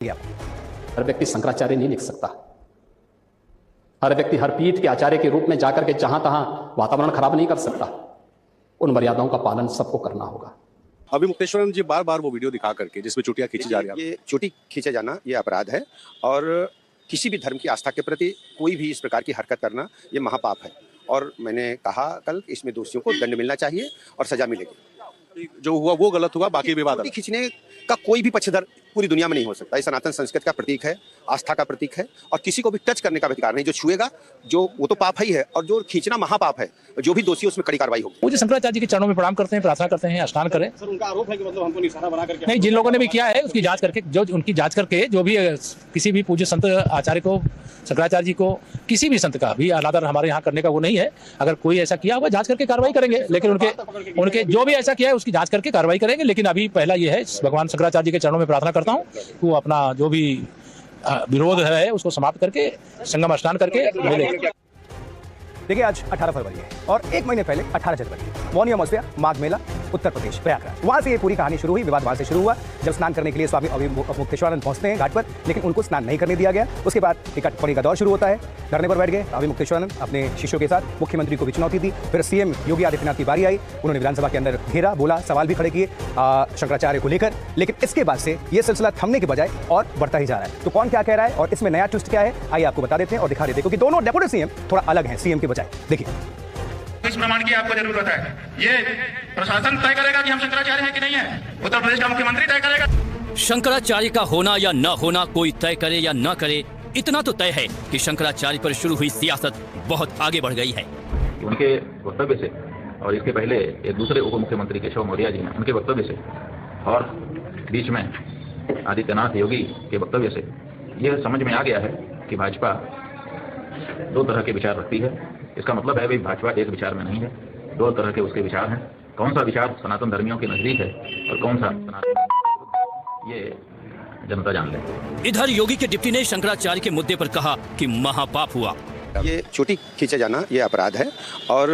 हर व्यक्ति शंकराचार्य नहीं लिख सकता। हर व्यक्ति हर पीठ के आचार्य के रूप में जाकर के जहां तहां वातावरण खराब नहीं कर सकता। उन मर्यादाओं का पालन सबको करना होगा। अभी मुक्तेश्वरन जी बार बार वो वीडियो दिखा करके जिसमें चुटिया खींची जा रही है। ये चोटी खींचे जाना ये अपराध है और किसी भी धर्म की आस्था के प्रति कोई भी इस प्रकार की हरकत करना ये महापाप है। और मैंने कहा कल इसमें दोषियों को दंड मिलना चाहिए और सजा मिलेगी। जो हुआ वो गलत हुआ, बाकी विवाद चोटी खींचने का कोई भी पक्षधर पूरी दुनिया में नहीं हो सकता। ये सनातन संस्कृति का प्रतीक है, आस्था का प्रतीक है और किसी को भी टच करने का अधिकार नहीं। जो छुएगा जो वो तो पाप ही है और जो खींचना महापाप है। जो भी दोषी उसमें कड़ी कार्रवाई होगी। मुझे शंकराचार्य जी के चरणों में प्रणाम करते हैं, प्रार्थना करते हैं, स्नान करें। सर उनका आरोप है कि मतलब हमको निशाना बना करके नहीं, जिन लोगों ने भी किया है उसकी जांच करके जो भी किसी भी पूज्य संत आचार्य को, शंकराचार्य जी को, किसी भी संत का भी अनादर हमारे यहाँ करने का वो नहीं है। अगर कोई ऐसा किया हुआ जांच करके कार्रवाई करेंगे, लेकिन उनके जो भी ऐसा किया है उसकी जांच करके कार्रवाई करेंगे। लेकिन अभी पहला ये है, भगवान शंकराचार्य जी के चरणों में प्रार्थना करता हूँ वो अपना जो भी विरोध है उसको समाप्त करके संगम स्नान करके मिले। देखिए आज 18 फरवरी है और एक महीने पहले 18 जनवरी मौनी अमावस्या माघ मेला उत्तर प्रदेश प्रयागराज। वहां से ये पूरी कहानी शुरू हुई। विवाद वहां से शुरू हुआ जब स्नान करने के लिए स्वामी मुक्तेश्वरानंद पहुंचते हैं घाट पर, लेकिन उनको स्नान नहीं करने दिया गया। उसके बाद टिकटपड़ी का दौर शुरू होता है। धरने पर बैठ गए अभी मुक्तेश्वरानंद अपने शिष्यों के साथ। मुख्यमंत्री को भी चुनौती दी। फिर सीएम योगी आदित्यनाथ की बारी आई। उन्होंने विधानसभा के अंदर घेरा, बोला, सवाल भी खड़े किए शंकराचार्य को लेकर। लेकिन इसके बाद से ये सिलसिला थमने के बजाय और बढ़ता ही जा रहा है। तो कौन क्या कह रहा है और इसमें नया ट्विस्ट क्या है, आइए आपको बता देते हैं और दिखा देते हैं, क्योंकि दोनों डेप्यूटी सीएम थोड़ा अलग हैं सीएम के बजाय। देखिए, किस प्रमाण की आपको जरूरत है? ये प्रशासन तय करेगा कि हम शंकराचार्य हैं कि नहीं है। उत्तर प्रदेश का मुख्यमंत्री तय करेगा। शंकराचार्य का होना या न होना कोई तय करे या न करे, इतना तो तय है कि शंकराचार्य पर शुरू हुई सियासत बहुत आगे बढ़ गई है। उनके वक्तव्य से और इसके पहले एक दूसरे उप मुख्यमंत्री केशव मौर्य जी ने उनके वक्तव्य से और बीच में आदित्यनाथ योगी के वक्तव्य से यह समझ में आ गया है कि भाजपा दो तरह के विचार रखती है। इसका मतलब है भाई भाजपा एक विचार में नहीं है, दो तरह के उसके विचार हैं। कौन सा विचार सनातन धर्मियों के नजदीक है और कौन सा सनातन, ये जनता जान ले। इधर योगी के डिप्टी ने शंकराचार्य के मुद्दे पर कहा कि महापाप हुआ। ये चोटी खींचे जाना ये अपराध है और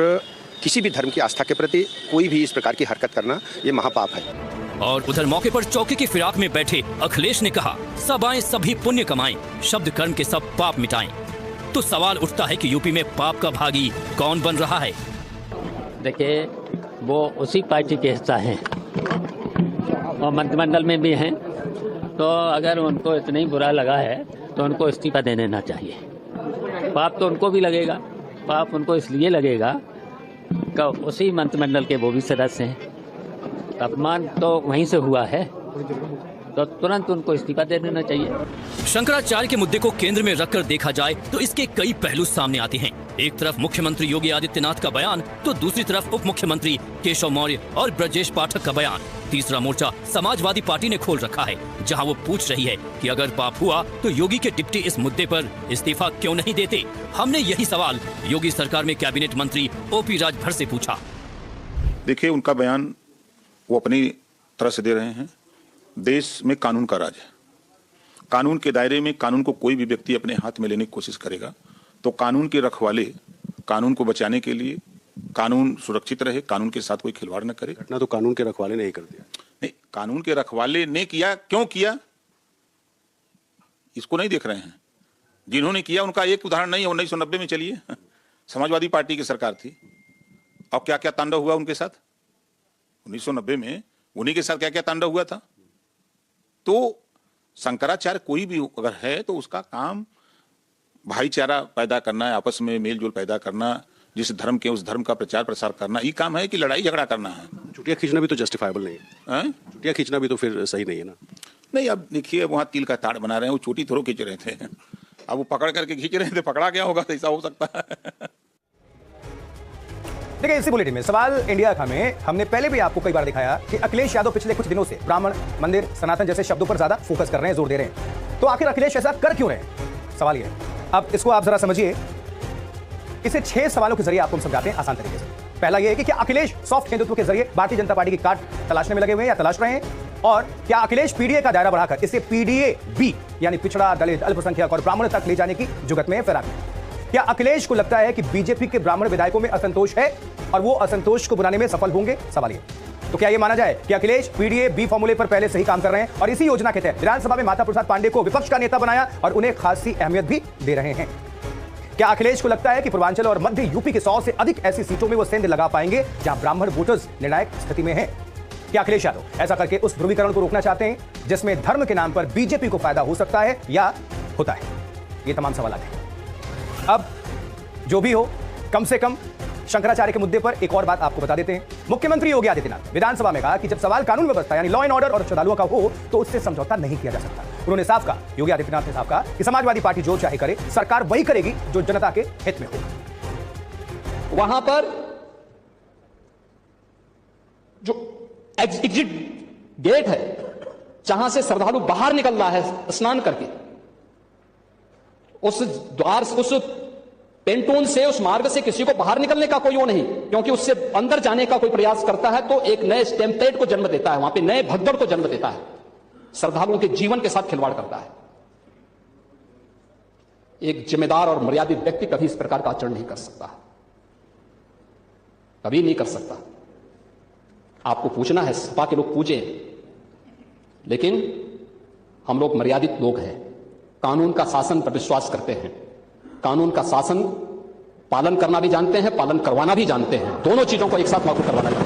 किसी भी धर्म की आस्था के प्रति कोई भी इस प्रकार की हरकत करना ये महापाप है। और उधर मौके पर चौकी की फिराक में बैठे अखिलेश ने कहा, सब आए सभी पुण्य कमाएं, शब्द कर्म के सब पाप मिटाएं। तो सवाल उठता है कि यूपी में पाप का भागी कौन बन रहा है? देखिए, वो उसी पार्टी के हिस्सा हैं और मंत्रिमंडल में भी हैं। तो अगर उनको इतना ही बुरा लगा है तो उनको इस्तीफा दे देना चाहिए। पाप तो उनको भी लगेगा। पाप उनको इसलिए लगेगा कि उसी मंत्रिमंडल के वो भी सदस्य हैं। अपमान तो वहीं से हुआ है, तो तुरंत उनको इस्तीफा दे देना चाहिए। शंकराचार्य के मुद्दे को केंद्र में रखकर देखा जाए तो इसके कई पहलू सामने आते हैं। एक तरफ मुख्यमंत्री योगी आदित्यनाथ का बयान, तो दूसरी तरफ उप मुख्यमंत्री केशव मौर्य और ब्रजेश पाठक का बयान। तीसरा मोर्चा समाजवादी पार्टी ने खोल रखा है, जहां वो पूछ रही है कि अगर पाप हुआ तो योगी के डिप्टी इस मुद्दे पर इस्तीफा क्यों नहीं देते। हमने यही सवाल योगी सरकार में कैबिनेट मंत्री ओपी राजभर से पूछा। देखिए, उनका बयान वो अपनी तरह से दे रहे हैं। देश में कानून का राज है। कानून के दायरे में कानून को कोई भी व्यक्ति अपने हाथ में लेने की कोशिश करेगा तो कानून के रखवाले कानून को बचाने के लिए, कानून सुरक्षित रहे, कानून के साथ कोई खिलवाड़ न करे। घटना तो कानून के रखवाले ने ही कर दिया। नहीं, कानून के रखवाले ने किया, क्यों किया इसको नहीं देख रहे हैं। जिन्होंने किया उनका एक उदाहरण नहीं है। 1990 में चलिए, समाजवादी पार्टी की सरकार थी और क्या क्या तांडव हुआ उनके साथ। 1990 में उन्हीं के साथ क्या क्या तांडव हुआ था। तो शंकराचार्य कोई भी अगर है तो उसका काम भाईचारा पैदा करना है, आपस में मेल जोल पैदा करना, जिस धर्म के उस धर्म का प्रचार प्रसार करना, ये काम है कि लड़ाई झगड़ा करना है। चुटिया खींचना भी तो जस्टिफाइबल नहीं है। चुटिया खींचना भी तो फिर सही नहीं है ना। नहीं, अब देखिए, वहाँ तिल का ताड़ बना रहे हैं, वो चोटी थोड़ो खींच रहे थे। अब वो पकड़ करके खींच रहे थे, पकड़ा क्या होगा, तो ऐसा हो सकता है। देखिए, इसी बुलेटिन में सवाल इंडिया का में हमने पहले भी आपको कई बार दिखाया कि अखिलेश यादव पिछले कुछ दिनों से ब्राह्मण, मंदिर, सनातन जैसे शब्दों पर ज्यादा फोकस कर रहे हैं, जोर दे रहे हैं। तो आखिर अखिलेश ऐसा कर क्यों रहे हैं? सवाल ये है। अब इसको आप जरा समझिए। इसे 6 सवालों के जरिए आपको हम समझाते हैं आसान तरीके से। पहला यह है कि क्या अखिलेश सॉफ्ट हिंदुत्व के जरिए भारतीय जनता पार्टी की काट तलाशने में लगे हुए हैं या तलाश रहे हैं, और क्या अखिलेश पीडीए का दायरा बढ़ाकर इसे पीडीए बी यानी पिछड़ा, दलित, अल्पसंख्यक और ब्राह्मण तक ले जाने की जुगत में फिराक है? क्या अखिलेश को लगता है कि बीजेपी के ब्राह्मण विधायकों में असंतोष है और वो असंतोष को बुलाने में सफल होंगे? सवाल ये। तो क्या यह माना जाए कि अखिलेश पीडीए बी फॉर्मूले पर पहले से ही काम कर रहे हैं और इसी योजना के तहत विधानसभा में माता प्रसाद पांडे को विपक्ष का नेता बनाया और उन्हें खासी अहमियत भी दे रहे हैं? क्या अखिलेश को लगता है कि पूर्वांचल और मध्य यूपी के 100 से अधिक ऐसी सीटों में वो सेंध लगा पाएंगे जहां ब्राह्मण वोटर्स निर्णायक स्थिति में हैं? क्या अखिलेश यादव ऐसा करके उस ध्रुवीकरण को रोकना चाहते हैं जिसमें धर्म के नाम पर बीजेपी को फायदा हो सकता है या होता है? ये तमाम सवाल हैं। अब जो भी हो, कम से कम शंकराचार्य के मुद्दे पर एक और बात आपको बता देते हैं। मुख्यमंत्री योगी आदित्यनाथ विधानसभा में कहा कि जब सवाल कानून व्यवस्था यानी लॉ एंड ऑर्डर और श्रद्धालुओं का हो तो उससे समझौता नहीं किया जा सकता। उन्होंने साफ कहा, योगी आदित्यनाथ ने साफ कहा कि समाजवादी पार्टी जो चाहे करे, सरकार वही करेगी जो जनता के हित में हो। वहां पर जो एग्जिट गेट है, जहां से श्रद्धालु बाहर निकल रहा है स्नान करके, उस द्वार, उस पेंटून से, उस मार्ग से किसी को बाहर निकलने का कोई वो नहीं, क्योंकि उससे अंदर जाने का कोई प्रयास करता है तो एक नए टेम्पलेट को जन्म देता है, वहां पे नए भगदड़ को जन्म देता है, श्रद्धालुओं के जीवन के साथ खिलवाड़ करता है। एक जिम्मेदार और मर्यादित व्यक्ति कभी इस प्रकार का आचरण नहीं कर सकता, कभी नहीं कर सकता। आपको पूछना है, सपा के लोग पूछे, लेकिन हम लोग मर्यादित लोग हैं, कानून का शासन पर विश्वास करते हैं, कानून का शासन पालन करना भी जानते हैं, पालन करवाना भी जानते हैं, दोनों चीजों को एक साथ लागू करवाना जानते हैं।